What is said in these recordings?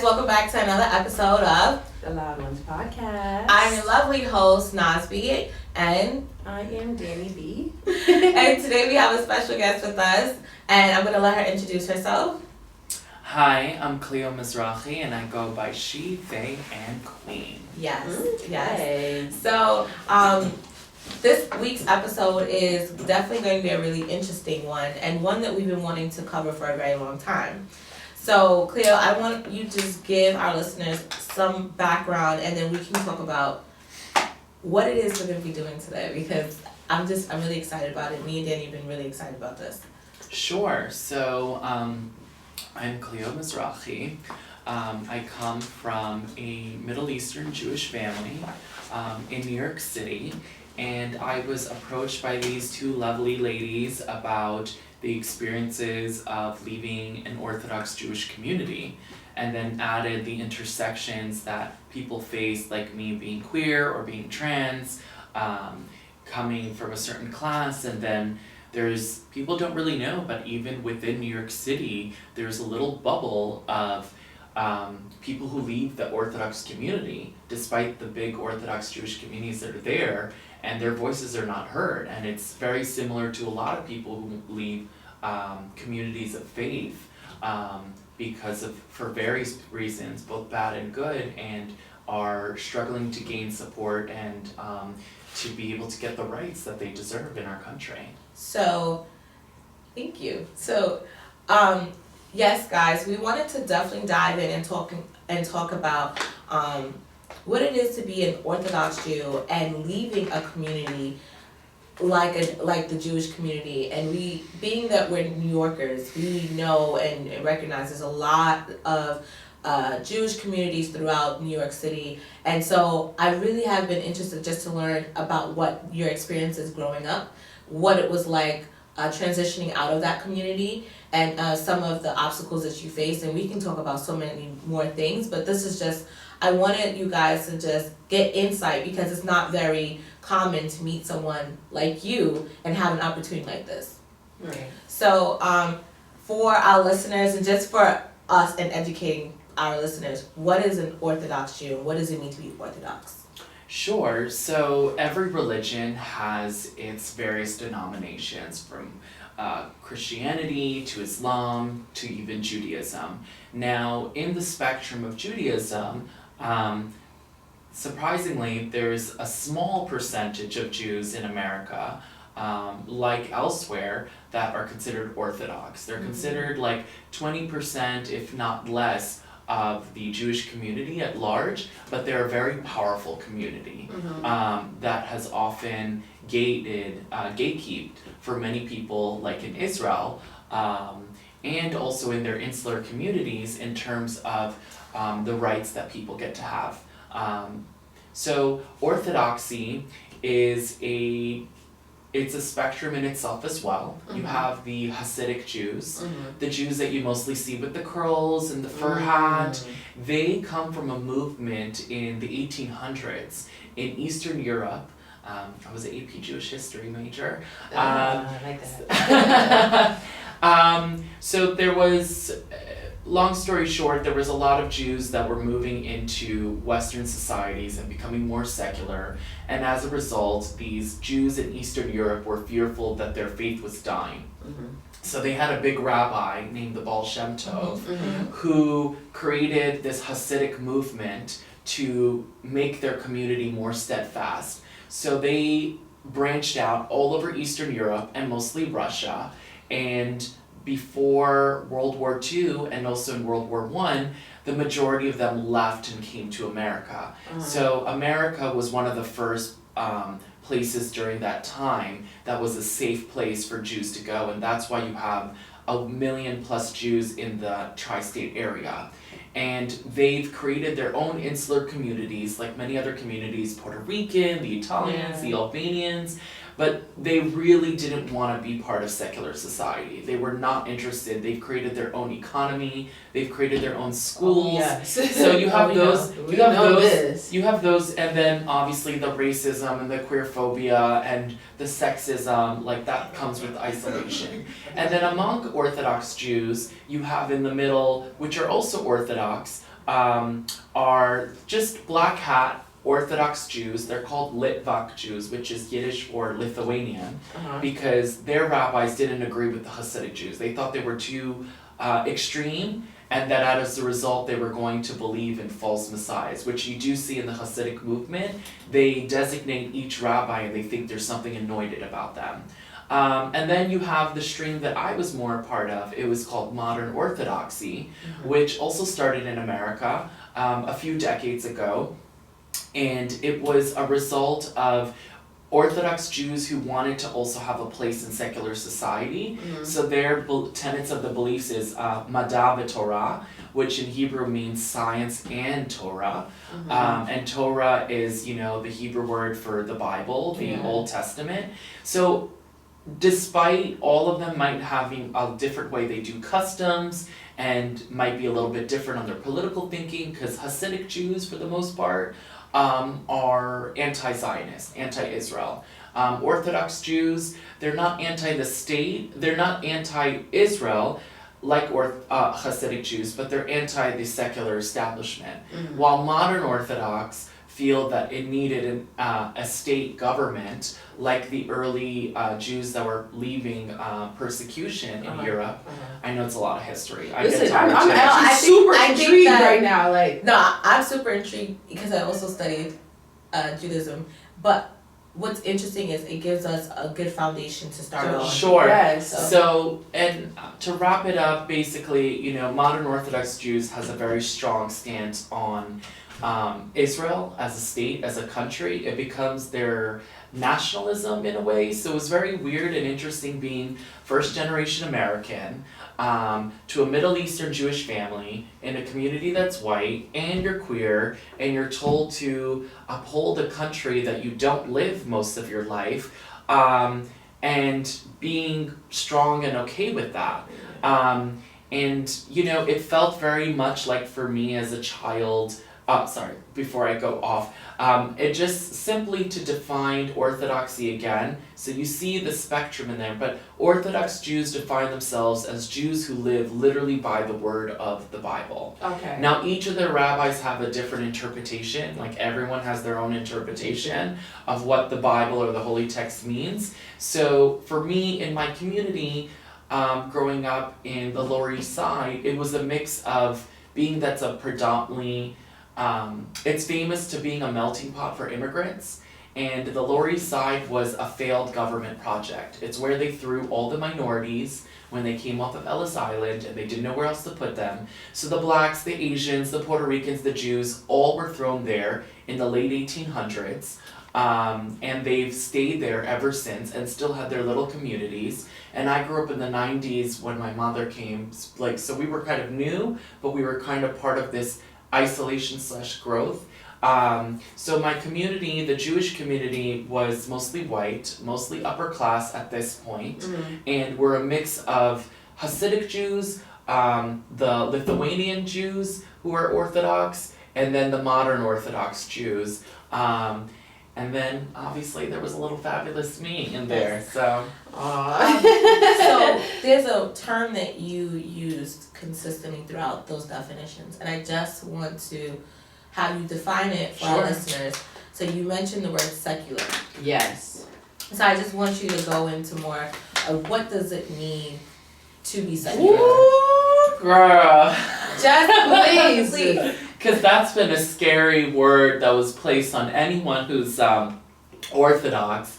welcome back to another episode of The Loud Ones Podcast. I'm your lovely host, Nasby, and I am Danny B. and today we have a special guest with us, and I'm going to let her introduce herself. Hi, I'm Cleo Mizrahi, and I go by she, they, and queen. Yes, Okay. yes. So, this week's episode is definitely going to be a really interesting one, and one that we've been wanting to cover for a very long time. So, Cleo, I want you to just give our listeners some background, and then we can talk about what it is we're going to be doing today, because I'm really excited about it. Me and Danny have been really excited about this. Sure. So, I'm Cleo Mizrahi. I come from a Middle Eastern Jewish family in New York City, and I was approached by these two lovely ladies about the experiences of leaving an Orthodox Jewish community, and then added the intersections that people face, like me being queer or being trans, coming from a certain class, and then there's, people don't really know, but even within New York City, there's a little bubble of people who leave the Orthodox community, despite the big Orthodox Jewish communities that are there, and their voices are not heard. And it's very similar to a lot of people who leave communities of faith because of, for various reasons, both bad and good, and are struggling to gain support and to be able to get the rights that they deserve in our country. So, thank you. So, yes, guys, we wanted to definitely dive in and talk about what it is to be an Orthodox Jew and leaving a community like the Jewish community. And we, being that we're New Yorkers, we know and recognize there's a lot of Jewish communities throughout New York City. And so I really have been interested just to learn about what your experience is growing up, what it was like transitioning out of that community, and some of the obstacles that you faced. And we can talk about so many more things, but this is just, I wanted you guys to just get insight, because it's not very common to meet someone like you and have an opportunity like this. Right. So for our listeners, and just for us and educating our listeners, what is an Orthodox Jew? What does it mean to be Orthodox? Sure. So every religion has its various denominations, from Christianity to Islam to even Judaism. Now, in the spectrum of Judaism, surprisingly, there's a small percentage of Jews in America, like elsewhere, that are considered Orthodox. They're considered like 20%, if not less, of the Jewish community at large, but they're a very powerful community that has often gatekept for many people, like in Israel, and also in their insular communities in terms of the rights that people get to have. So Orthodoxy is it's a spectrum in itself as well. You have the Hasidic Jews, the Jews that you mostly see with the curls and the fur hat. They come from a movement in the 1800s in Eastern Europe. I was an AP Jewish history major. I like that. So there was, long story short, there was a lot of Jews that were moving into Western societies and becoming more secular, and as a result, these Jews in Eastern Europe were fearful that their faith was dying. So they had a big rabbi named the Baal Shem Tov, who created this Hasidic movement to make their community more steadfast. So they branched out all over Eastern Europe and mostly Russia, and before World War II and also in World War I, the majority of them left and came to America. So America was one of the first places during that time that was a safe place for Jews to go, and that's why you have 1 million plus Jews in the tri-state area. And they've created their own insular communities, like many other communities, Puerto Rican, the Italians, the Albanians, but they really didn't want to be part of secular society. They were not interested. They've created their own economy. They've created their own schools. So you have you have those, and then obviously the racism and the queerphobia and the sexism, like that comes with isolation. And then among Orthodox Jews, you have in the middle, which are also Orthodox, are just black hat Orthodox Jews. They're called Litvak Jews, which is Yiddish for Lithuanian, because their rabbis didn't agree with the Hasidic Jews. They thought they were too extreme, and that as a result they were going to believe in false messiahs, which you do see in the Hasidic movement. They designate each rabbi and they think there's something anointed about them. And then you have the stream that I was more a part of. It was called Modern Orthodoxy, which also started in America a few decades ago. And it was a result of Orthodox Jews who wanted to also have a place in secular society. So their tenets of the beliefs is Madá v'Torah, which in Hebrew means science and Torah. And Torah is, you know, the Hebrew word for the Bible, the Old Testament. So despite all of them might having a different way they do customs and might be a little bit different on their political thinking, because Hasidic Jews for the most part are anti-Zionist, anti-Israel. Orthodox Jews, they're not anti the state, they're not anti-Israel like Hasidic Jews, but they're anti the secular establishment. While modern Orthodox feel that it needed a state government, like the early Jews that were leaving persecution in Europe. I know it's a lot of history. Listen, I'm I'm I actually think- super I think intrigued that- right now. Like, No, I'm super intrigued because I also studied Judaism. But what's interesting is it gives us a good foundation to start on. Sure. yes. So, and to wrap it up, basically, you know, modern Orthodox Jews has a very strong stance on Israel as a state, as a country. It becomes their nationalism in a way. So it was very weird and interesting being first generation American to a Middle Eastern Jewish family in a community that's white, and you're queer, and you're told to uphold a country that you don't live most of your life, and being strong and okay with that. And you know, it felt very much like for me as a child, before I go off, it just simply to define Orthodoxy again. So you see the spectrum in there, but Orthodox Jews define themselves as Jews who live literally by the word of the Bible. Okay. Now each of their rabbis have a different interpretation, like everyone has their own interpretation of what the Bible or the Holy Text means. So for me, in my community, growing up in the Lower East Side, it was a mix of being that's a predominantly it's famous to being a melting pot for immigrants, and the Lower East Side was a failed government project. It's where they threw all the minorities when they came off of Ellis Island and they didn't know where else to put them. So the blacks, the Asians, the Puerto Ricans, the Jews, all were thrown there in the late 1800s. And they've stayed there ever since and still had their little communities. And I grew up in the 90s when my mother came, like, so we were kind of new, but we were kind of part of this isolation/growth. So my community, the Jewish community, was mostly white, mostly upper class at this point, and we're a mix of Hasidic Jews, the Lithuanian Jews who are Orthodox, and then the modern Orthodox Jews. And then obviously there was a little fabulous me in there, so. So there's a term that you used consistently throughout those definitions, and I just want to have you define it for our Sure. listeners. So you mentioned the word secular. Yes. So I just want you to go into more of what does it mean to be secular. Woo, girl. Just please. Because that's been a scary word that was placed on anyone who's Orthodox.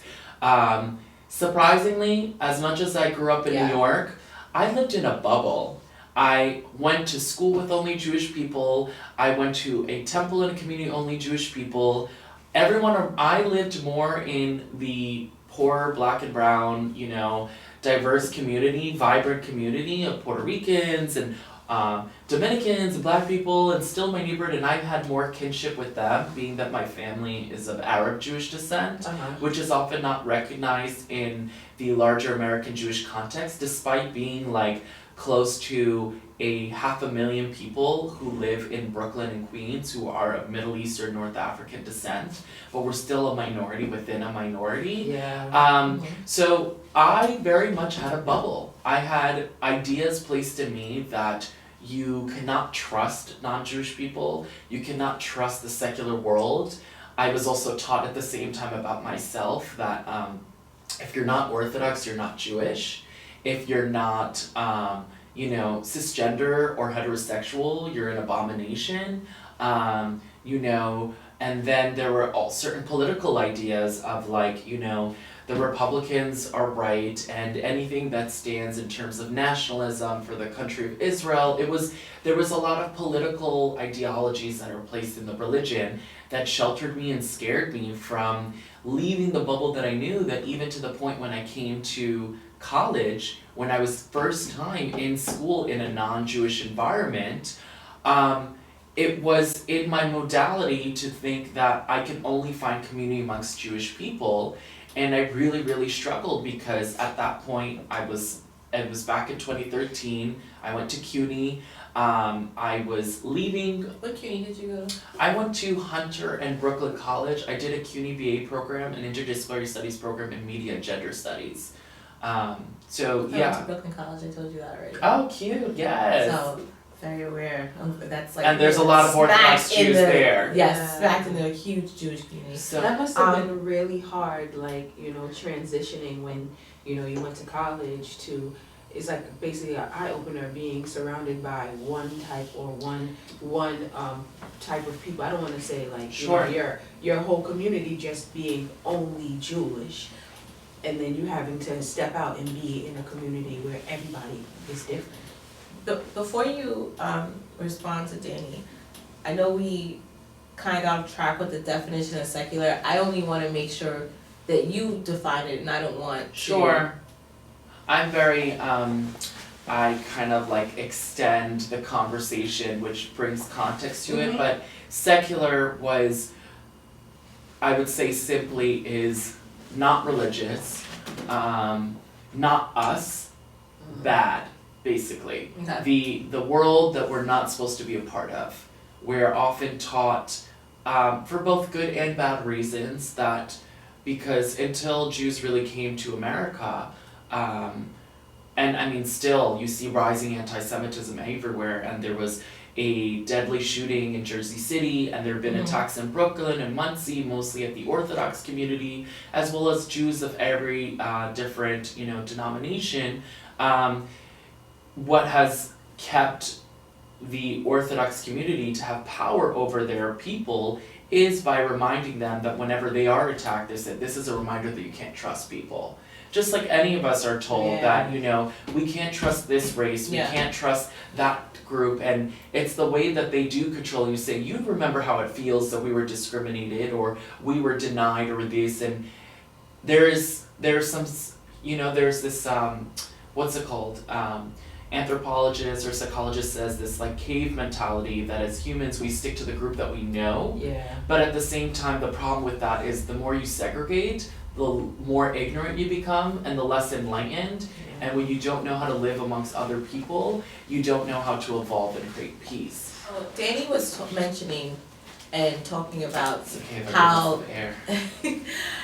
Surprisingly, as much as I grew up in New York, I lived in a bubble. I went to school with only Jewish people. I went to a temple and a community only Jewish people. I lived more in the poor, black and brown, you know, diverse community, vibrant community of Puerto Ricans and Dominicans and black people, and still my neighborhood, and I've had more kinship with them, being that my family is of Arab Jewish descent, which is often not recognized in the larger American Jewish context, despite being like close to 500,000 people who live in Brooklyn and Queens who are of Middle Eastern, North African descent, but we're still a minority within a minority. Yeah. So I very much had a bubble. I had ideas placed in me that you cannot trust non-Jewish people. You cannot trust the secular world. I was also taught at the same time about myself that if you're not Orthodox, you're not Jewish. If you're not, cisgender or heterosexual, you're an abomination. And then there were all certain political ideas of the Republicans are right, and anything that stands in terms of nationalism for the country of Israel. There was a lot of political ideologies that are placed in the religion that sheltered me and scared me from leaving the bubble that I knew, that even to the point when I came to college, when I was first time in school in a non-Jewish environment, it was in my modality to think that I can only find community amongst Jewish people. And I really, really struggled because at that point it was back in 2013, I went to CUNY, I was leaving. What CUNY did you go to? I went to Hunter and Brooklyn College. I did a CUNY BA program, an interdisciplinary studies program in media and gender studies. I went to Brooklyn College, I told you that already. Oh, cute, yes. So, very aware. That's like. And there's a lot of Orthodox Jews there. Yes, back in the huge Jewish community. So that must have been really hard, transitioning when, you went to college to, it's like basically an eye-opener being surrounded by one type or one type of people. I don't want to say Sure. your whole community just being only Jewish, and then you having to step out and be in a community where everybody is different. Before you respond to Danny, I know we kind of got off track with the definition of secular. I only want to make sure that you define it, and I don't want to. Sure. I'm very, I kind of extend the conversation, which brings context to it, but secular was, I would say simply, is not religious, not us, bad, basically. Okay. The world that we're not supposed to be a part of. We're often taught, for both good and bad reasons, that because until Jews really came to America, and I mean still you see rising anti-Semitism everywhere, and there was a deadly shooting in Jersey City, and there have been attacks in Brooklyn and Muncie, mostly at the Orthodox community, as well as Jews of every different denomination. What has kept the Orthodox community to have power over their people is by reminding them that whenever they are attacked, they said this is a reminder that you can't trust people. Just like any of us are told that, we can't trust this race, we can't trust that group, and it's the way that they do control you, saying, you remember how it feels that we were discriminated, or we were denied, or this, and there's some, there's this, what's it called, anthropologist or psychologist says this cave mentality, that as humans we stick to the group that we know, but at the same time the problem with that is the more you segregate, the more ignorant you become and the less enlightened, and when you don't know how to live amongst other people, you don't know how to evolve and create peace. So Danny was mentioning and talking about It's okay if I how get air.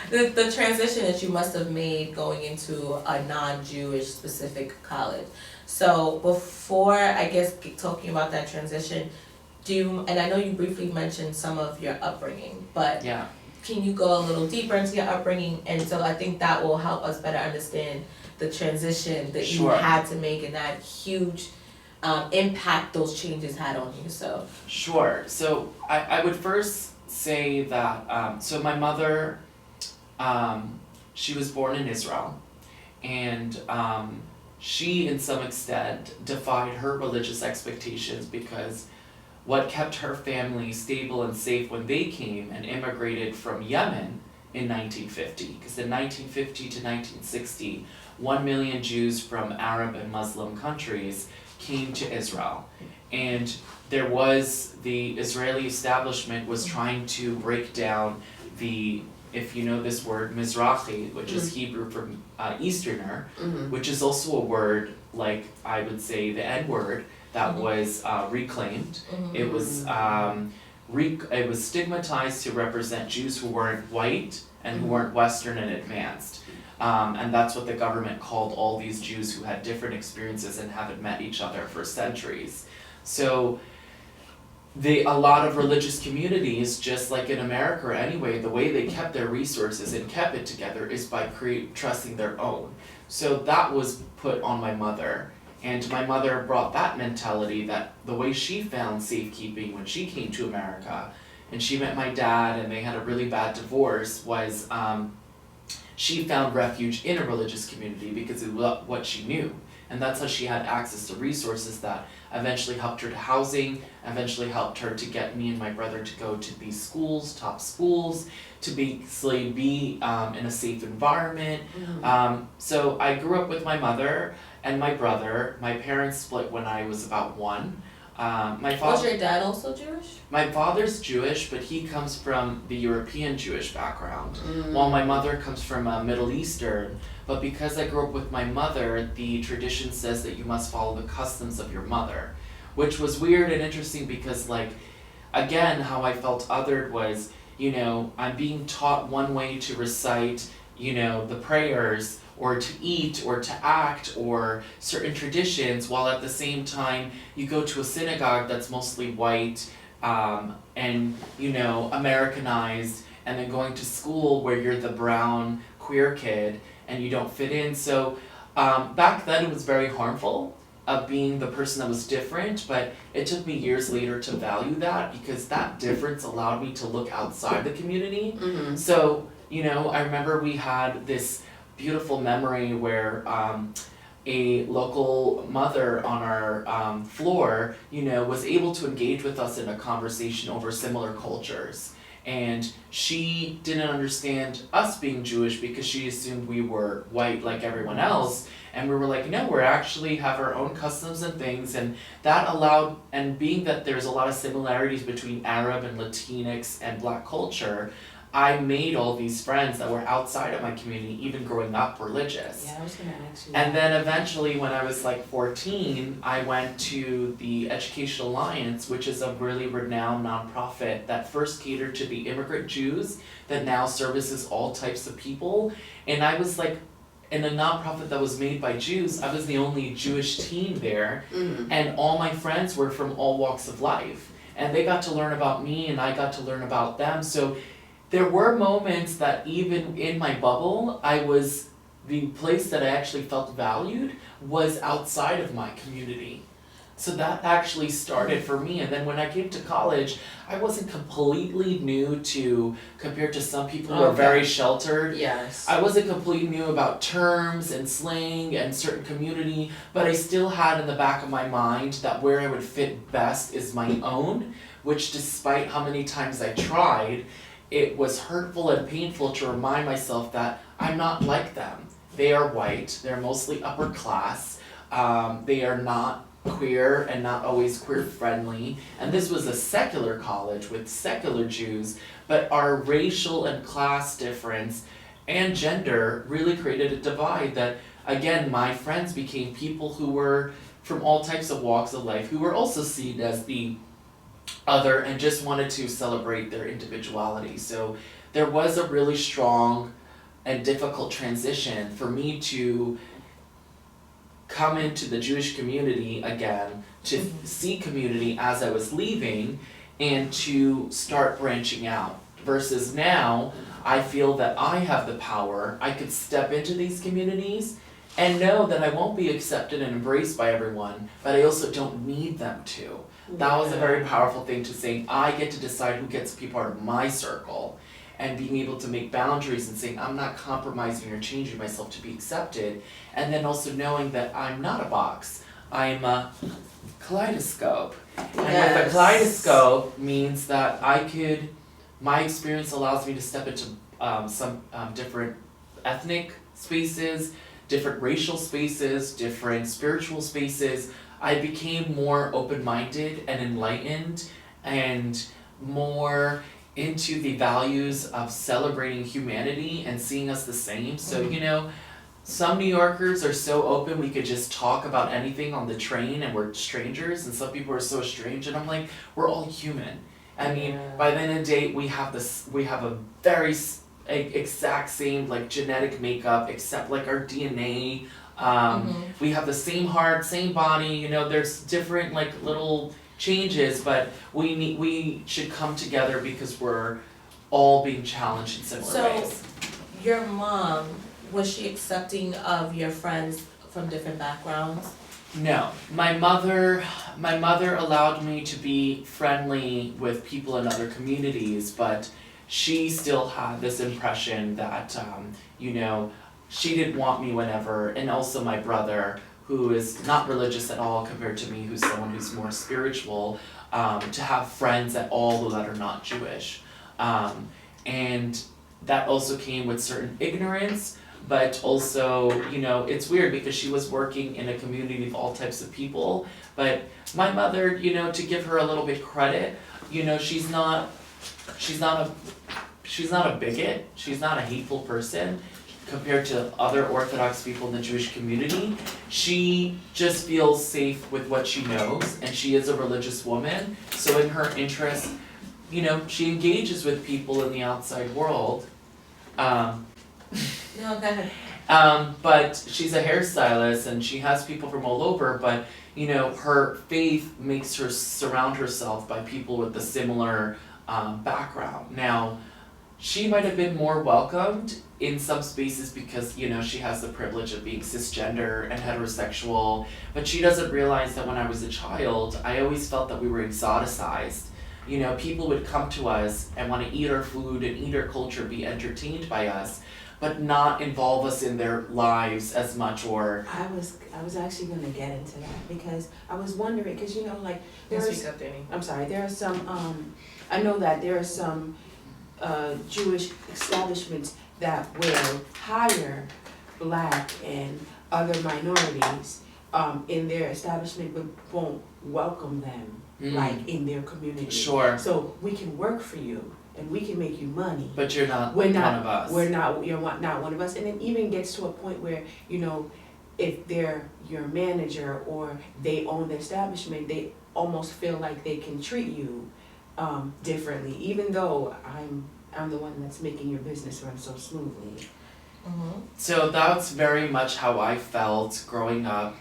the transition that you must have made going into a non-Jewish specific college. So before talking about that transition, and I know you briefly mentioned some of your upbringing, but can you go a little deeper into your upbringing? And so I think that will help us better understand the transition that you had to make and that huge impact those changes had on you. So Sure. So I would first say that, so my mother, she was born in Israel, and she, in some extent, defied her religious expectations because what kept her family stable and safe when they came and immigrated from Yemen in 1950, because in 1950 to 1960, 1 million Jews from Arab and Muslim countries came to Israel. And the Israeli establishment was trying to break down if you know this word, Mizrahi, which is Hebrew for Easterner, which is also a word, I would say the N-word, that was reclaimed. It was it was stigmatized to represent Jews who weren't white and who weren't Western and advanced. And that's what the government called all these Jews who had different experiences and haven't met each other for centuries. So a lot of religious communities, just like in America anyway, the way they kept their resources and kept it together is by trusting their own. So that was put on my mother. And my mother brought that mentality, that the way she found safekeeping when she came to America and she met my dad and they had a really bad divorce, was she found refuge in a religious community because it was what she knew. And that's how she had access to resources that eventually helped her to housing, eventually helped her to get me and my brother to go to these schools, top schools, to basically be in a safe environment. So I grew up with my mother and my brother. My parents split when I was about 1. Was your dad also Jewish? My father's Jewish, but he comes from the European Jewish background, while my mother comes from a Middle Eastern. But because I grew up with my mother, the tradition says that you must follow the customs of your mother, which was weird and interesting because, like, again, how I felt othered was, you know, I'm being taught one way to recite, you know, the prayers, or to eat, or to act, or certain traditions, while at the same time you go to a synagogue that's mostly white, and, you know, Americanized, and then going to school where you're the brown queer kid and you don't fit in. So back then it was very harmful of being the person that was different, but it took me years later to value that because that difference allowed me to look outside the community. So, you know, I remember we had this beautiful memory where a local mother on our floor, you know, was able to engage with us in a conversation over similar cultures. And she didn't understand us being Jewish because she assumed we were white like everyone else. And we were like, no, we're actually have our own customs and things. And that allowed, and being that there's a lot of similarities between Arab and Latinx and Black culture, I made all these friends that were outside of my community, even growing up religious. Yeah, I was gonna ask you. And then eventually, when I was like 14, I went to the Education Alliance, which is a really renowned nonprofit that first catered to the immigrant Jews that now services all types of people. And I was like, in a nonprofit that was made by Jews, I was the only Jewish teen there, and all my friends were from all walks of life. And they got to learn about me, and I got to learn about them. So there were moments that even in my bubble, the place that I actually felt valued was outside of my community. So that actually started for me. And then when I came to college, I wasn't completely new to, compared to some people who are very sheltered. Yes. I wasn't completely new about terms and slang and certain community, but I still had in the back of my mind that where I would fit best is my own, which despite how many times I tried, it was hurtful and painful to remind myself that I'm not like them. They are white, they're mostly upper class, they are not queer and not always queer friendly. And this was a secular college with secular Jews, but our racial and class difference and gender really created a divide that, again, my friends became people who were from all types of walks of life, who were also seen as the other and just wanted to celebrate their individuality. So there was a really strong and difficult transition for me to come into the Jewish community again, to see community as I was leaving, and to start branching out. Versus now, I feel that I have the power, I could step into these communities and know that I won't be accepted and embraced by everyone, but I also don't need them to. That was a very powerful thing to say, I get to decide who gets to be part of my circle, and being able to make boundaries and saying, I'm not compromising or changing myself to be accepted, and then also knowing that I'm not a box, I'm a kaleidoscope. And with a kaleidoscope means that my experience allows me to step into some different ethnic spaces, different racial spaces, different spiritual spaces. I became more open-minded and enlightened and more into the values of celebrating humanity and seeing us the same. So, you know, some New Yorkers are so open we could just talk about anything on the train and we're strangers, and some people are so strange, and I'm like, we're all human. I mean, by the end of the day, we have a very exact same like genetic makeup, except like our DNA We have the same heart, same body, you know, there's different like little changes, but we should come together because we're all being challenged in similar So- ways. Your mom, was she accepting of your friends from different backgrounds? No, my mother allowed me to be friendly with people in other communities, but she still had this impression that, you know, she didn't want me whenever, and also my brother, who is not religious at all compared to me, who's someone who's more spiritual, to have friends at all that are not Jewish. And that also came with certain ignorance, but also, you know, it's weird because she was working in a community of all types of people, but my mother, you know, to give her a little bit credit, you know, she's not a bigot, she's not a hateful person compared to other Orthodox people in the Jewish community. She just feels safe with what she knows, and she is a religious woman, so in her interest, you know, she engages with people in the outside world. No, go ahead. But she's a hairstylist and she has people from all over, but you know, her faith makes her surround herself by people with a similar background. Now, she might have been more welcomed in some spaces because, you know, she has the privilege of being cisgender and heterosexual, but she doesn't realize that when I was a child, I always felt that we were exoticized. You know, people would come to us and want to eat our food and eat our culture, be entertained by us, but not involve us in their lives as much, or I was actually gonna get into that because I was wondering, cause you know, like, there's, up, Danny. I'm sorry, there are some, I know that there are some, Jewish establishments that will hire Black and other minorities, in their establishment, but won't welcome them, like, in their community. Sure, So we can work for you and we can make you money. but you're not We're not- one of us. You're not one of us, and it even gets to a point where, you know, if they're your manager or they own the establishment, they almost feel like they can treat you differently, even though I'm the one that's making your business run so smoothly. Mm-hmm. So that's very much how I felt growing up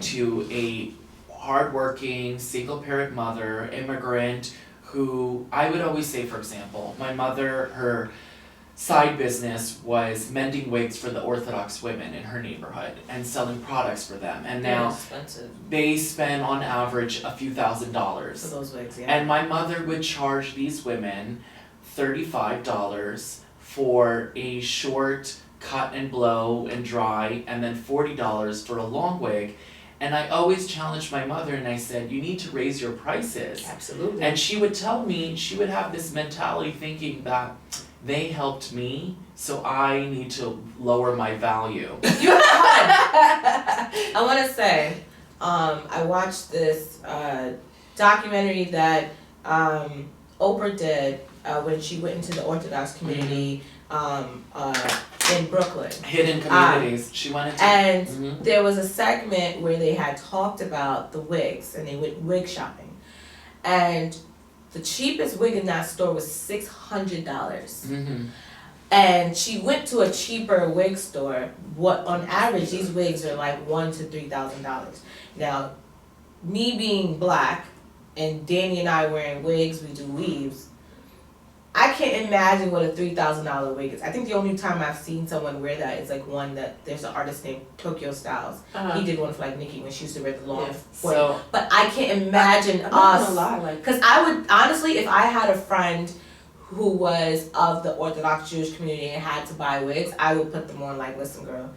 to a hardworking, single parent mother, immigrant, who I would always say, for example, my mother, her side business was mending wigs for the Orthodox women in her neighborhood and selling products for them. And now Expensive they spend on average a few $1,000s. for those wigs, yeah. And my mother would charge these women $35 for a short cut and blow and dry, and then $40 for a long wig. And I always challenged my mother and I said, you need to raise your prices. Absolutely. And she would tell me, she would have this mentality thinking that they helped me, so I need to lower my value. I want to say, I watched this documentary that Oprah did when she went into the Orthodox community in Brooklyn. Hidden communities. She wanted to. And Mhm. there was a segment where they had talked about the wigs and they went wig shopping. And the cheapest wig in that store was $600. Mhm. And she went to a cheaper wig store. What on average these wigs are like $1,000 to $3,000. Now, me being Black and Danny and I wearing wigs, we do weaves. I can't imagine what a $3,000 wig is. I think the only time I've seen someone wear that is like one that there's an artist named Tokyo Styles. He did one for like Nicki when she used to wear the long. Yeah. So But I can't imagine I'm not us. gonna lie, like, Because I would, honestly, if I had a friend who was of the Orthodox Jewish community and had to buy wigs, I would put them on like, listen girl,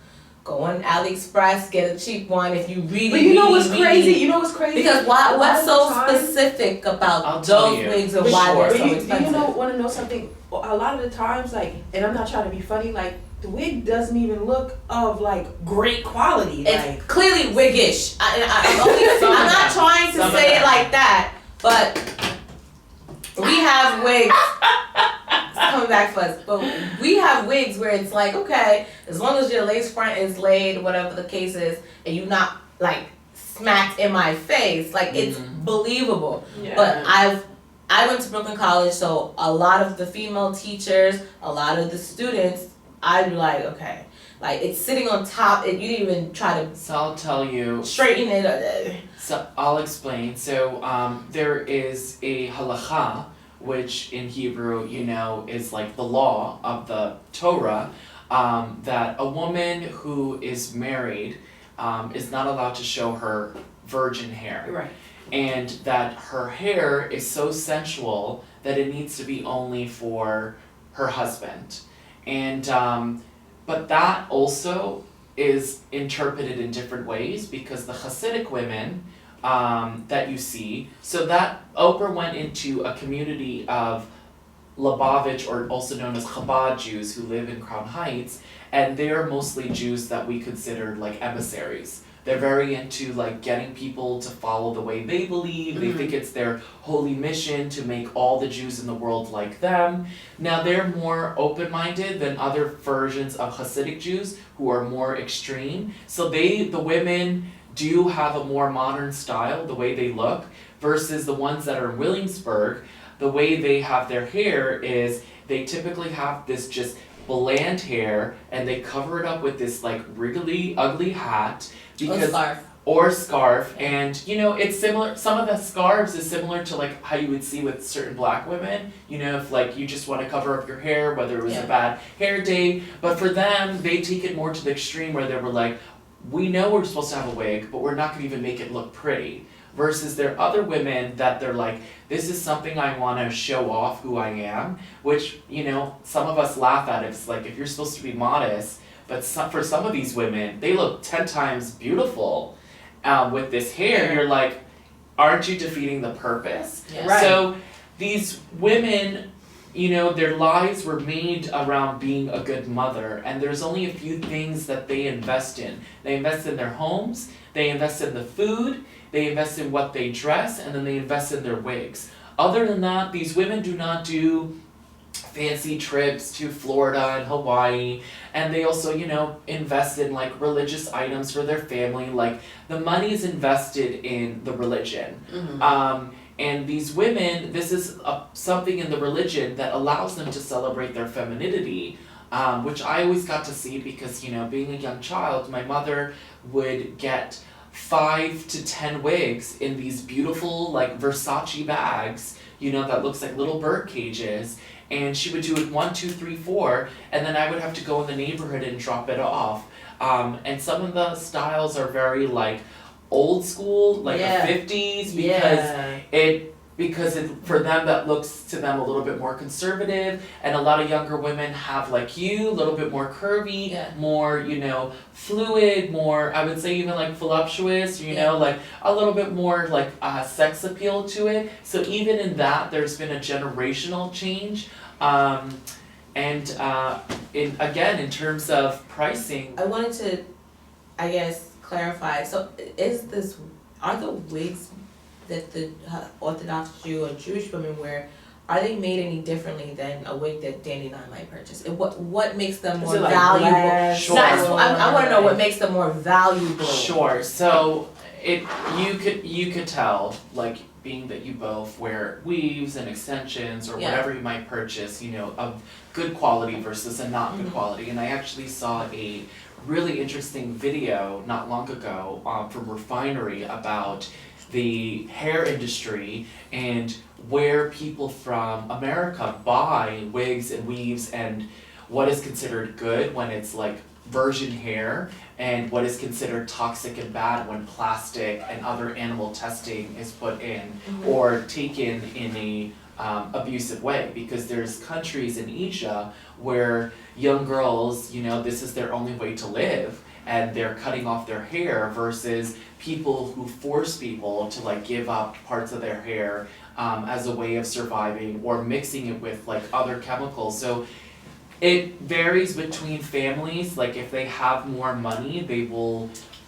go on AliExpress, get a cheap one if you really, but you know really, what's really- crazy? You know what's crazy? Because A why, lot what's of so the time- specific about I'll tell those you. wigs and For why sure. they're But so you expensive? want to know something? A lot of the times, like, and I'm not trying to be funny, like, the wig doesn't even look of like great quality. It's Like, clearly wiggish. I'm not trying to Some of say it that. like that, but we have wigs. It's coming back for us, but we have wigs where it's like, okay, as long as your lace front is laid, whatever the case is, and you're not like smacked in my face, like it's Mhm. believable. yeah. But I went to Brooklyn College, so a lot of the female teachers, a lot of the students, I'd be like, okay, like it's sitting on top, and you didn't even try So I'll tell you. to straighten it. Or, So I'll explain. So there is a halacha, which in Hebrew, is like the law of the Torah, that a woman who is married is not allowed to show her virgin hair. Right. And that her hair is so sensual that it needs to be only for her husband. And but that also is interpreted in different ways, because the Hasidic women that you see, so that Oprah went into a community of Lubavitch, or also known as Chabad Jews, who live in Crown Heights, and they are mostly Jews that we consider like emissaries. They're very into like getting people to follow the way they believe. They think it's their holy mission to make all the Jews in the world like them. Now they're more open-minded than other versions of Hasidic Jews who are more extreme. So the women do have a more modern style, the way they look, versus the ones that are in Williamsburg. The way they have their hair is they typically have this just bland hair, and they cover it up with this like wriggly, ugly hat. Or scarf, and it's similar. Some of the scarves is similar to like how you would see with certain black women. If like you just want to cover up your hair, whether it was a bad hair day. But for them, they take it more to the extreme where they were like, we know we're supposed to have a wig, but we're not gonna even make it look pretty. Versus there are other women that they're like, this is something I want to show off who I am, which some of us laugh at. It's like, if you're supposed to be modest. But for some of these women, they look 10 times beautiful with this hair. You're like, aren't you defeating the purpose? Yeah. Right. So these women, their lives were made around being a good mother, and there's only a few things that they invest in. They invest in their homes, they invest in the food, they invest in what they dress, and then they invest in their wigs. Other than that, these women do not do fancy trips to Florida and Hawaii, and they also invest in like religious items for their family. Like the money is invested in the religion. And these women, this is something in the religion that allows them to celebrate their femininity, which I always got to see because being a young child, my mother would get 5 to 10 wigs in these beautiful like Versace bags, that looks like little bird cages. And she would do it 1, 2, 3, 4, and then I would have to go in the neighborhood and drop it off. And some of the styles are very like old school, like the 50s, because it for them that looks to them a little bit more conservative, and a lot of younger women have like you, a little bit more curvy, more fluid, more I would say even like voluptuous, like a little bit more like sex appeal to it. So even in that, there's been a generational change. In terms of pricing, I wanted to, clarify. So, are the wigs that the Orthodox Jew or Jewish women wear, are they made any differently than a wig that Danny and I might purchase? What makes them more like valuable? glass? Sure. I want to know what makes them more valuable. Sure. So you could tell, like being that you both wear weaves and extensions or whatever you might purchase, of good quality versus a not good quality. And I actually saw a really interesting video not long ago from Refinery about the hair industry and where people from America buy wigs and weaves and what is considered good when it's like virgin hair and what is considered toxic and bad when plastic and other animal testing is put in or taken in a abusive way, because there's countries in Asia where young girls, this is their only way to live and they're cutting off their hair versus people who force people to like give up parts of their hair as a way of surviving or mixing it with like other chemicals. So it varies between families. Like if they have more money,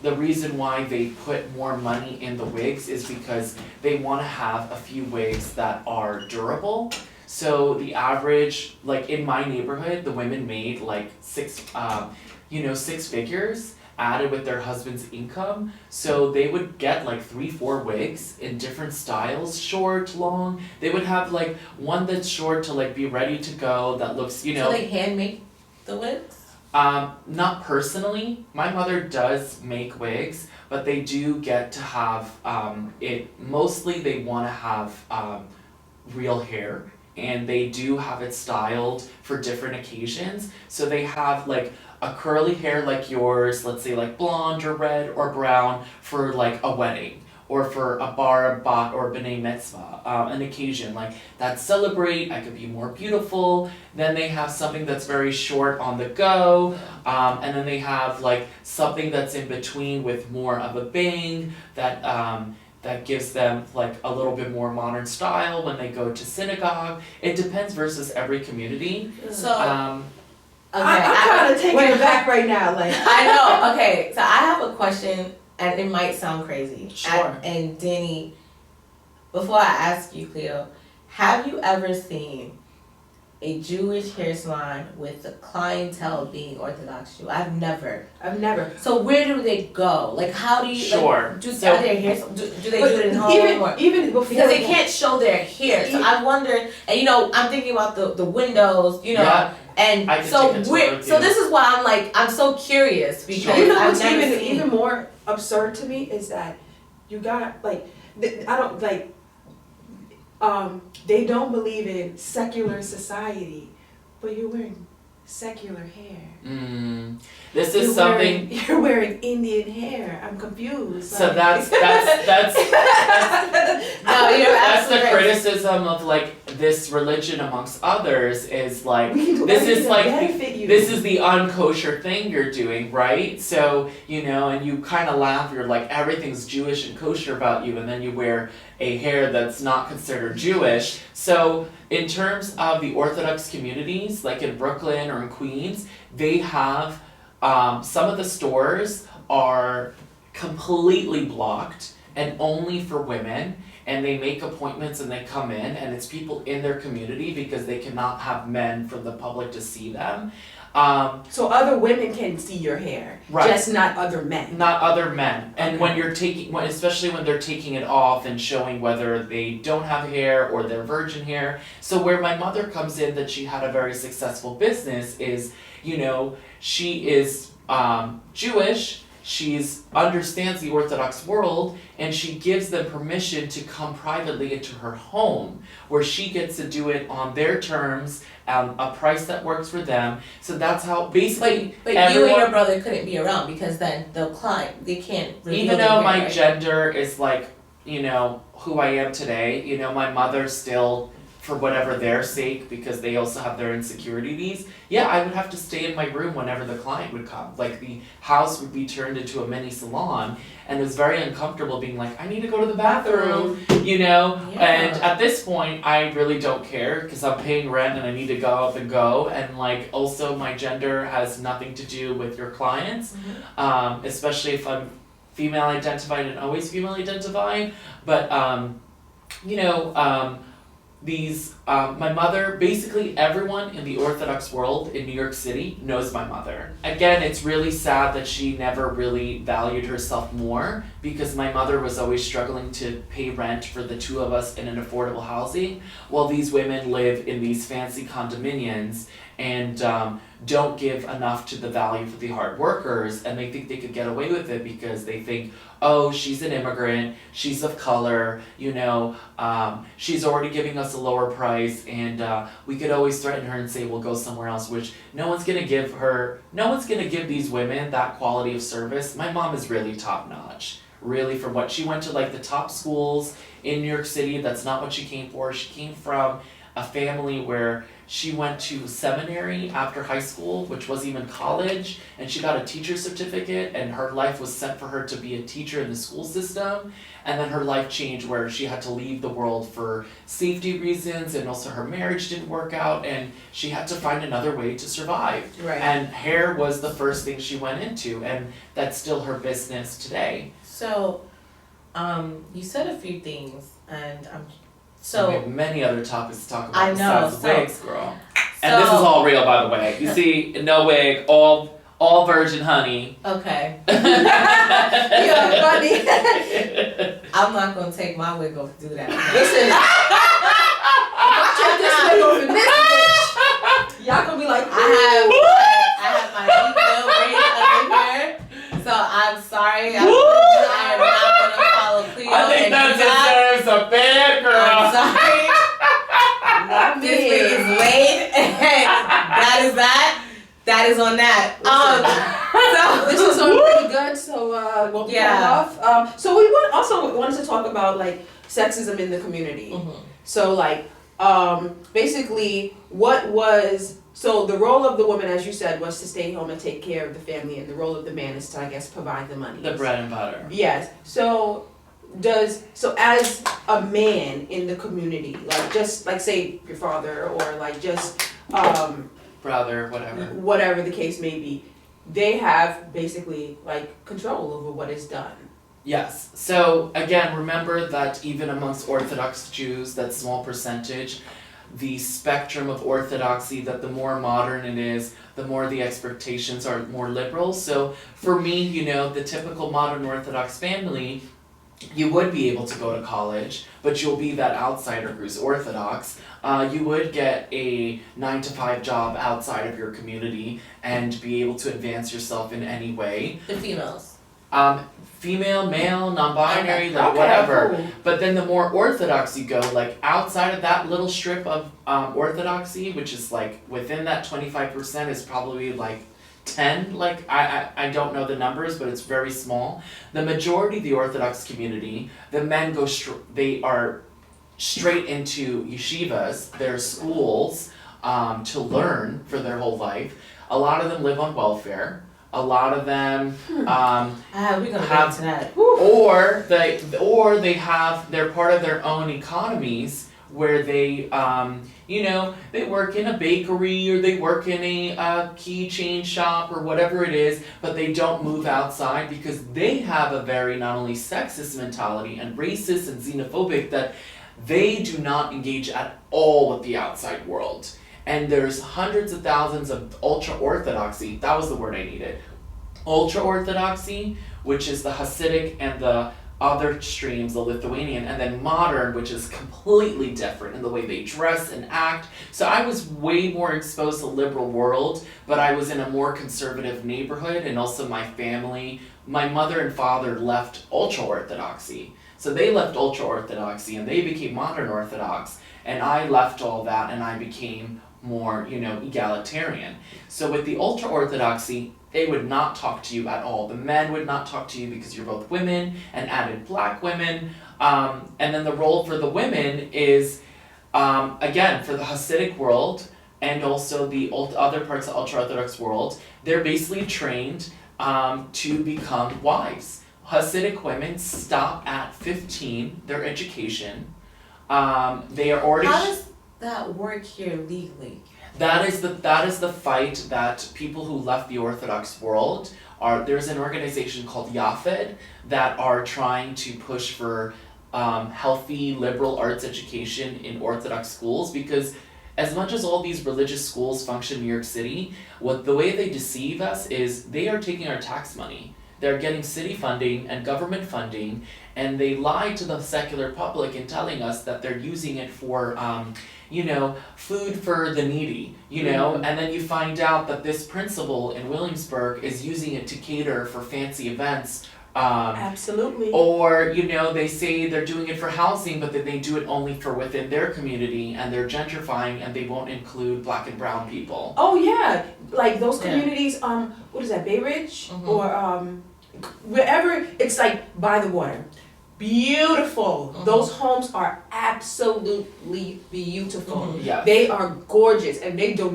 the reason why they put more money in the wigs is because they want to have a few wigs that are durable. So the average, like in my neighborhood, the women made like six figures added with their husband's income. So they would get like 3-4 wigs in different styles, short, long. They would have like one that's short to like be ready to go that looks, So they handmade the wigs? Not personally. My mother does make wigs, but they do get to have mostly they want to have real hair, and they do have it styled for different occasions. So they have like a curly hair like yours, let's say like blonde or red or brown for like a wedding, or for a bar, bat, or b'nai mitzvah, an occasion like that celebrate, I could be more beautiful. Then they have something that's very short on the go, and then they have like something that's in between with more of a bang that gives them like a little bit more modern style when they go to synagogue. It depends versus every community. So, I'm okay, kind of taking it back right now, like. I know. Okay, so I have a question, and it might sound crazy. Sure. And Danny, before I ask you, Cleo, have you ever seen a Jewish hair salon with the clientele being Orthodox Jew? I've never. So where do they go? Like, how do you? Sure. Like, do So- are their hair? Do they do it at home? Or? Even before. Because they can't show their hair. So I wondered, and I'm thinking about the windows, Yeah. and I can so take a tour where, with so you. this is why I'm so curious because Sure. You know I've what's never seen. even more absurd to me is that you got like I don't like they don't believe in secular society, but you're wearing secular hair. This is something. You're wearing Indian hair. I'm confused. So like- that's No, you're that's the absolutely right. criticism of like this religion amongst others is like We can do this everything is to like benefit you. this is the unkosher thing you're doing, right? So and you kind of laugh. You're like everything's Jewish and kosher about you, and then you wear a hair that's not considered Jewish. So in terms of the Orthodox communities, like in Brooklyn or in Queens, they have some of the stores are completely blocked and only for women, and they make appointments and they come in, and it's people in their community because they cannot have men from the public to see them. So other women can see your hair, Right. just not other men. Not other men. And Okay. when you're especially when they're taking it off and showing whether they don't have hair or they're virgin hair. So where my mother comes in, that she had a very successful business is, she is Jewish, she's understands the Orthodox world, and she gives them permission to come privately into her home, where she gets to do it on their terms, a price that works for them. So that's how basically But you and your everyone- brother couldn't be around because then the client they can't reveal even their though hair, my right? gender is like, who I am today, my mother still, for whatever their sake, because they also have their insecurities, I would have to stay in my room whenever the client would come. Like the house would be turned into a mini salon, and it was very uncomfortable being like, I need to go to the bathroom, and at this point I really don't care because I'm paying rent and I need to go up and go, and like also my gender has nothing to do with your clients, especially if I'm female identified and always female identified, but my mother, basically everyone in the Orthodox world in New York City knows my mother. Again, it's really sad that she never really valued herself more, because my mother was always struggling to pay rent for the two of us in an affordable housing, while these women live in these fancy condominiums and don't give enough to the value for the hard workers, and they think they could get away with it because they think, oh, she's an immigrant, she's of color, she's already giving us a lower price, and we could always threaten her and say we'll go somewhere else, which no one's gonna give these women that quality of service. My mom is really top notch. Really, from what she went to like the top schools in New York City, that's not what she came for. She came from a family where she went to seminary after high school, which wasn't even college, and she got a teacher's certificate, and her life was set for her to be a teacher in the school system, and then her life changed where she had to leave the world for safety reasons, and also her marriage didn't work out, and she had to find another way to survive. Right. And hair was the first thing she went into, and that's still her business today. So, you said a few things, and we so have many other topics to talk about I know, besides so- wigs, girl. And this is all real, by the way. You see, no wig, all virgin honey. okay. You're funny. I'm not gonna take my wig off to do that. Listen, watch out this wig over this bitch. Y'all gonna be like, I have my sorry. I am not gonna follow Cleo. I think and that deserves a bad girl. I'm sorry. Not This week is late, and that is that. That is on that. This is on pretty good, so we'll cut Yeah. it off. So we also wanted to talk about like sexism in the community. Mhm. So like basically so the role of the woman, as you said, was to stay home and take care of the family, and the role of the man is to, I guess, provide the money. The bread and butter. Yes. So as a man in the community, like just like say your father or like just Brother, whatever. whatever the case may be, they have basically like control over what is done. Yes. So again, remember that even amongst Orthodox Jews, that small percentage, the spectrum of orthodoxy, that the more modern it is, the more the expectations are more liberal. So for me, you know, the typical modern Orthodox family, you would be able to go to college, but you'll be that outsider who's Orthodox. You would get a 9-to-5 job outside of your community and be able to advance yourself in any way. The females. Female, male, non-binary, like Okay, whatever. cool. But then the more orthodox you go, like outside of that little strip of orthodoxy, which is like within that 25% is probably like 10, like I don't know the numbers, but it's very small. The majority of the Orthodox community, the men they are straight into yeshivas, their schools, to learn for their whole life. A lot of them live on welfare. A lot of them We're gonna get into that. or they're part of their own economies where they they work in a bakery or they work in a keychain shop or whatever it is, but they don't move outside because they have a very not only sexist mentality and racist and xenophobic that they do not engage at all with the outside world. And there's hundreds of thousands of ultra-orthodoxy, that was the word I needed, ultra-orthodoxy, which is the Hasidic and the other streams, the Lithuanian, and then modern, which is completely different in the way they dress and act. So I was way more exposed to the liberal world, but I was in a more conservative neighborhood, and also my family, my mother and father left ultra-orthodoxy. So they left ultra-orthodoxy and they became modern Orthodox, and I left all that and I became more, egalitarian. So with the ultra-orthodoxy, they would not talk to you at all. The men would not talk to you because you're both women and added black women. And then the role for the women is, again, for the Hasidic world and also the other parts of the ultra-orthodox world, they're basically trained to become wives. Hasidic women stop at 15, their education. They are already... How does that work here legally? That is the fight that people who left the Orthodox world there's an organization called Yafed that are trying to push for healthy liberal arts education in Orthodox schools, because as much as all these religious schools function in New York City, the way they deceive us is they are taking our tax money. They're getting city funding and government funding, and they lie to the secular public in telling us that they're using it for food for the needy, and then you find out that this principal in Williamsburg is using it to cater for fancy events. Absolutely. Or, they say they're doing it for housing, but then they do it only for within their community, and they're gentrifying, and they won't include black and brown people. Oh yeah, like those Yeah. communities. What is that? Bay Ridge Mhm. or wherever it's like by the water. Beautiful. Mhm. Those homes are absolutely beautiful. Mhm. Yeah. They are gorgeous, and they do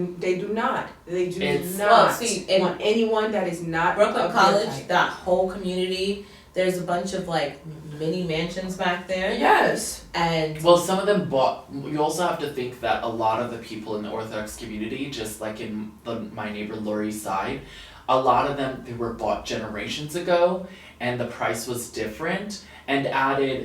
not It's- not Well, see, in want anyone that is not Brooklyn of their College, type. that whole community, there's a bunch of like mini mansions back there, Yes. and Well, some of them bought. You also have to think that a lot of the people in the Orthodox community, just like in my neighbor Lori's side, a lot of them they were bought generations ago, and the price was different. And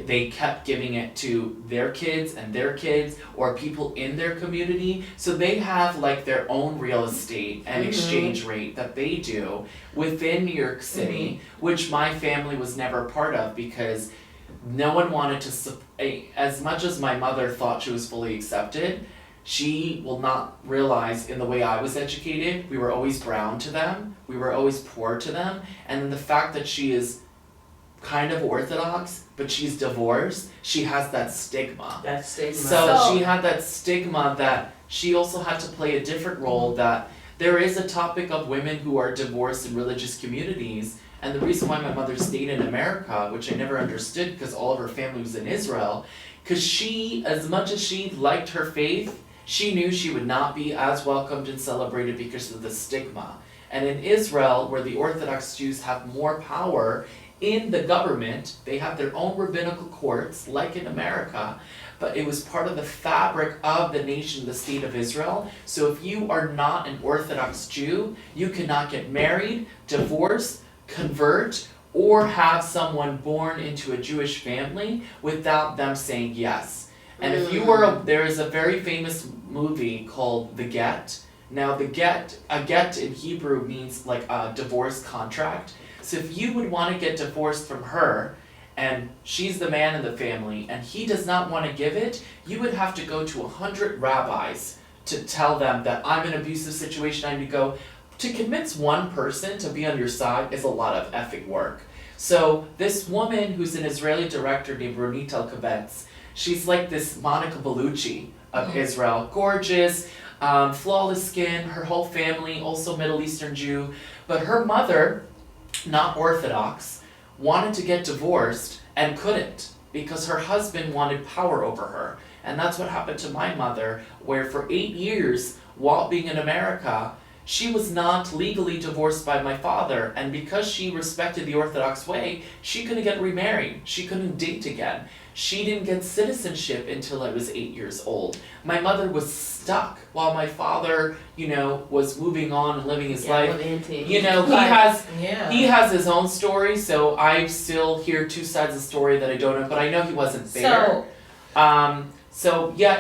they kept giving it to their kids and their kids or people in their community. So they have like their own real estate and Mhm. exchange rate that they do within New York City, which my family was never part of because no one wanted to, as much as my mother thought she was fully accepted, she will not realize in the way I was educated, we were always brown to them, we were always poor to them, and then the fact that she is kind of Orthodox, but she's divorced, she has that stigma. That stigma. So she had that stigma that she also had to play a different role, that there is a topic of women who are divorced in religious communities. And the reason why my mother stayed in America, which I never understood because all of her family was in Israel, because she, as much as she liked her faith, she knew she would not be as welcomed and celebrated because of the stigma. And in Israel, where the Orthodox Jews have more power in the government, they have their own rabbinical courts, like in America, but it was part of the fabric of the nation, the state of Israel. So if you are not an Orthodox Jew, you cannot get married, divorced, convert, or have someone born into a Jewish family without them saying yes. And if you were, there is a very famous movie called The Get. Now a get in Hebrew means like a divorce contract. So if you would want to get divorced from her, and she's the man in the family, and he does not want to give it, you would have to go to 100 rabbis to tell them that I'm in an abusive situation, I need to go. To convince one person to be on your side is a lot of effing work. So this woman who's an Israeli director named Ronit Elkabetz, she's like this Monica Bellucci of Israel. Gorgeous, flawless skin, her whole family, also Middle Eastern Jew. But her mother, not Orthodox, wanted to get divorced and couldn't because her husband wanted power over her. And that's what happened to my mother, where for 8 years, while being in America, she was not legally divorced by my father, and because she respected the Orthodox way, she couldn't get remarried. She couldn't date again. She didn't get citizenship until I was 8 years old. My mother was stuck while my father, was moving on and living his life. He has his own story, so I still hear two sides of the story that I don't know, but I know he wasn't there.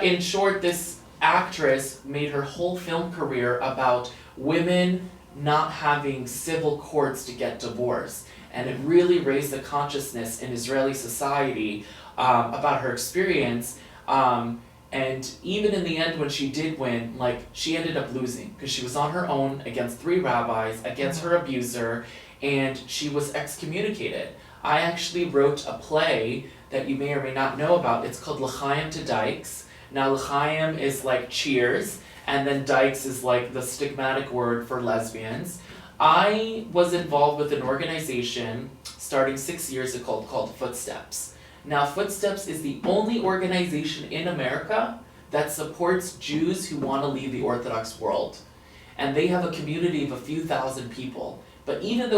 In short, this actress made her whole film career about women not having civil courts to get divorced, and it really raised the consciousness in Israeli society about her experience, and even in the end when she did win, she ended up losing because she was on her own against 3 rabbis, against her abuser, and she was excommunicated. I actually wrote a play that you may or may not know about. It's called L'chaim to Dykes. Now L'chaim is like cheers, and then dykes is like the stigmatic word for lesbians. I was involved with an organization starting 6 years ago called Footsteps. Now Footsteps is the only organization in America that supports Jews who want to leave the Orthodox world. And they have a community of a few thousand people. But even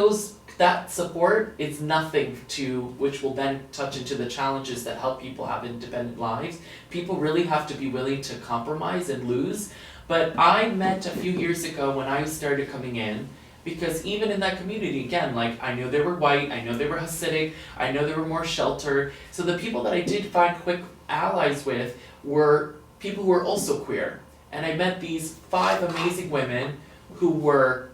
that support is nothing to which will then touch into the challenges that help people have independent lives. People really have to be willing to compromise and lose. But I met a few years ago when I started coming in, because even in that community, again, I know they were white, I know they were Hasidic, I know they were more sheltered. So the people that I did find quick allies with were people who were also queer. And I met these 5 amazing women who were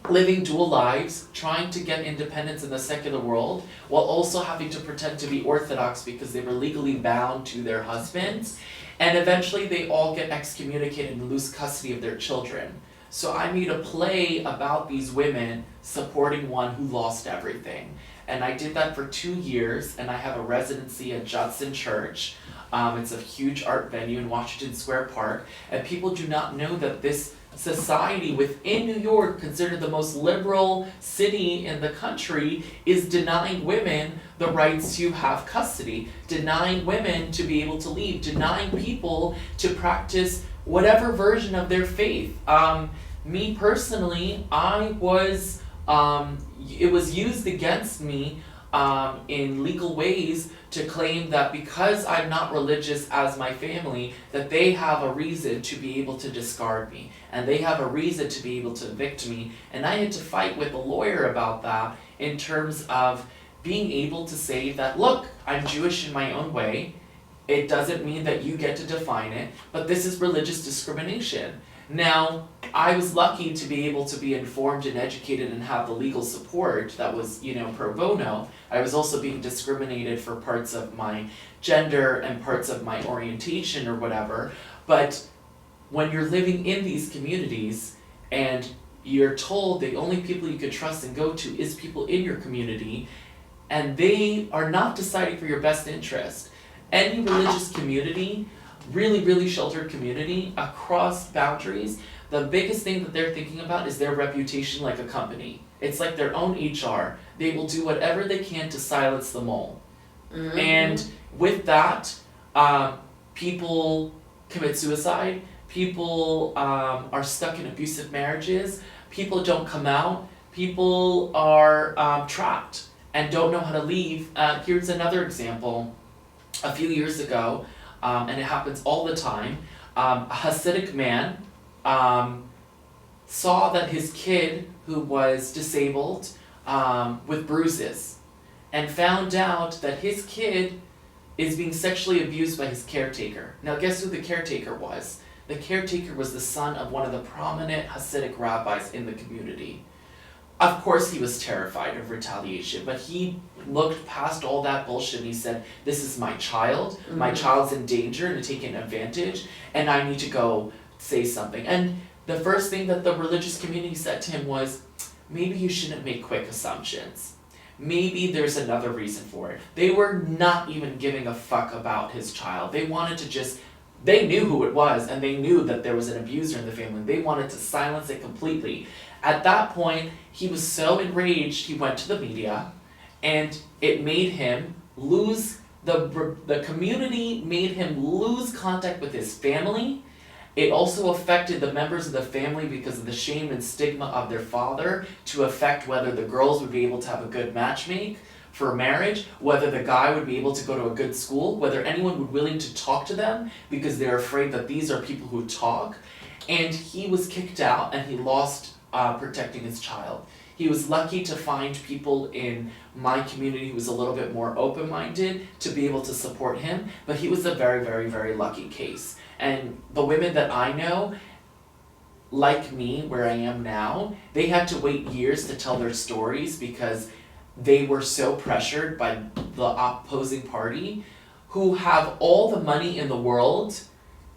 living dual lives, trying to get independence in the secular world, while also having to pretend to be Orthodox because they were legally bound to their husbands. And eventually they all get excommunicated and lose custody of their children. So I made a play about these women supporting one who lost everything. And I did that for 2 years, and I have a residency at Judson Church. It's a huge art venue in Washington Square Park, and people do not know that this society within New York, considered the most liberal city in the country, is denying women the rights to have custody, denying women to be able to leave, denying people to practice whatever version of their faith. Me personally, it was used against me in legal ways to claim that because I'm not religious as my family, that they have a reason to be able to discard me, and they have a reason to be able to evict me. And I had to fight with a lawyer about that in terms of being able to say that, look, I'm Jewish in my own way. It doesn't mean that you get to define it, but this is religious discrimination. Now, I was lucky to be able to be informed and educated and have the legal support that was, pro bono. I was also being discriminated for parts of my gender and parts of my orientation or whatever. But when you're living in these communities and you're told the only people you could trust and go to is people in your community, and they are not deciding for your best interest. Any religious community, really, really sheltered community across boundaries, the biggest thing that they're thinking about is their reputation like a company. It's like their own HR. They will do whatever they can to silence the mole. And with that, people commit suicide, people are stuck in abusive marriages, people don't come out, people are trapped and don't know how to leave. Here's another example. A few years ago, and it happens all the time, a Hasidic man saw that his kid, who was disabled with bruises, and found out that his kid is being sexually abused by his caretaker. Now guess who the caretaker was? The caretaker was the son of one of the prominent Hasidic rabbis in the community. Of course he was terrified of retaliation, but he looked past all that bullshit and he said, this is my child, my child's in danger and taken advantage, and I need to go say something. And the first thing that the religious community said to him was, maybe you shouldn't make quick assumptions. Maybe there's another reason for it. They were not even giving a fuck about his child. They wanted to just, they knew who it was and they knew that there was an abuser in the family. They wanted to silence it completely. At that point, he was so enraged, he went to the media, and it made him lose, the community made him lose contact with his family. It also affected the members of the family because of the shame and stigma of their father to affect whether the girls would be able to have a good matchmake for marriage, whether the guy would be able to go to a good school, whether anyone would be willing to talk to them because they're afraid that these are people who talk. And he was kicked out and he lost protecting his child. He was lucky to find people in my community who was a little bit more open-minded to be able to support him, but he was a very, very, very lucky case. And the women that I know, like me, where I am now, they had to wait years to tell their stories because they were so pressured by the opposing party, who have all the money in the world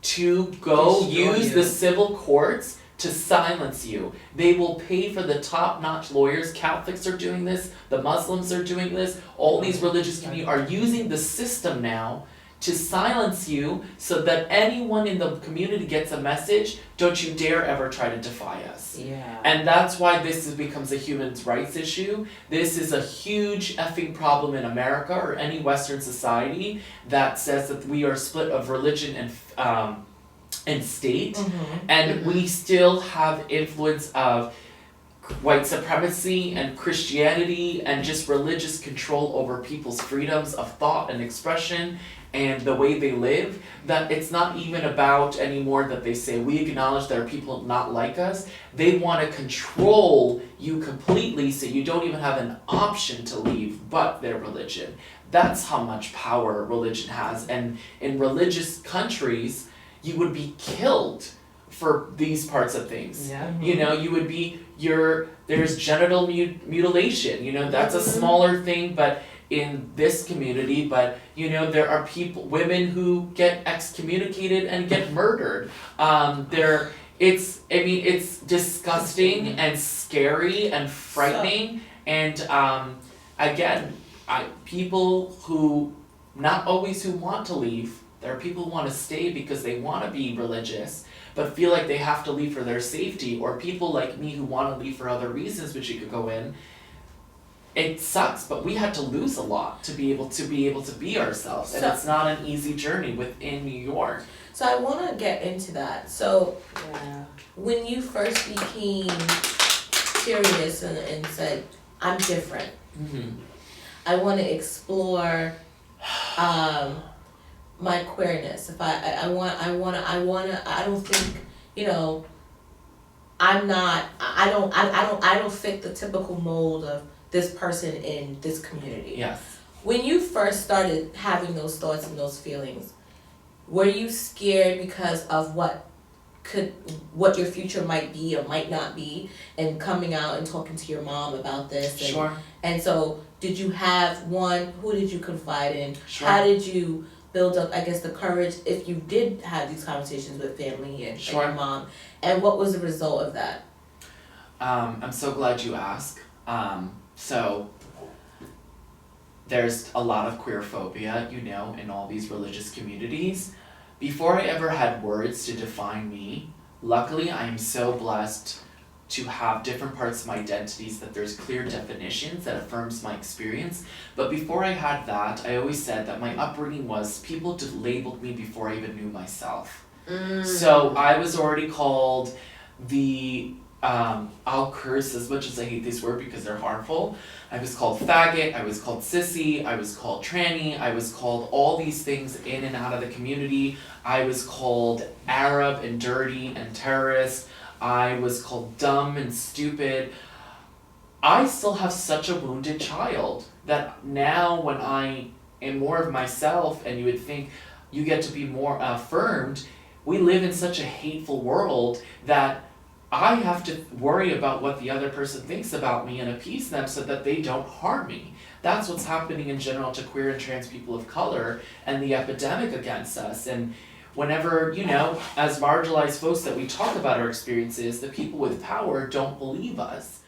to go use the civil courts to silence you. They will pay for the top-notch lawyers. Catholics are doing this, the Muslims are doing this, all these religious communities are using the system now to silence you so that anyone in the community gets a message, don't you dare ever try to defy us. Yeah. And that's why this becomes a human rights issue. This is a huge effing problem in America or any Western society that says that we are split of religion and state, and we still have influence of white supremacy and Christianity and just religious control over people's freedoms of thought and expression and the way they live, that it's not even about anymore that they say we acknowledge there are people not like us. They want to control you completely so you don't even have an option to leave but their religion. That's how much power religion has, and in religious countries you would be killed for these parts of things. Yeah. You know, you would be, there's genital mutilation, you know, that's a smaller thing, but in this community, but you know, there are women who get excommunicated and get murdered. It's disgusting and scary and frightening, and again, people who, not always who want to leave, there are people who want to stay because they want to be religious, but feel like they have to leave for their safety, or people like me who want to leave for other reasons, which you could go in. It sucks, but we had to lose a lot to be able to be ourselves, and it's not an easy journey within New York. So I want to get into that. So Yeah. when you first became serious and said, I'm different, I want to explore my queerness. If I don't think, you know, I don't fit the typical mold of this person in this community. Yes. When you first started having those thoughts and those feelings, were you scared because of what your future might be or might not be, and coming out and talking to your mom about this? And, Sure. And so, did you have who did you confide in? Sure. How did you build up, I guess, the courage if you did have these conversations with family and Sure. your mom? And what was the result of that? I'm so glad you asked. So, there's a lot of queer phobia, you know, in all these religious communities. Before I ever had words to define me, luckily I am so blessed to have different parts of my identities that there's clear definitions that affirms my experience. But before I had that, I always said that my upbringing was people just labeled me before I even knew myself. So I was already called the I'll curse as much as I hate this word because they're harmful. I was called faggot, I was called sissy, I was called tranny, I was called all these things in and out of the community. I was called Arab and dirty and terrorist. I was called dumb and stupid. I still have such a wounded child that now when I am more of myself and you would think you get to be more affirmed, we live in such a hateful world that I have to worry about what the other person thinks about me and appease them so that they don't harm me. That's what's happening in general to queer and trans people of color and the epidemic against us. And whenever, you know, as marginalized folks that we talk about our experiences, the people with power don't believe us.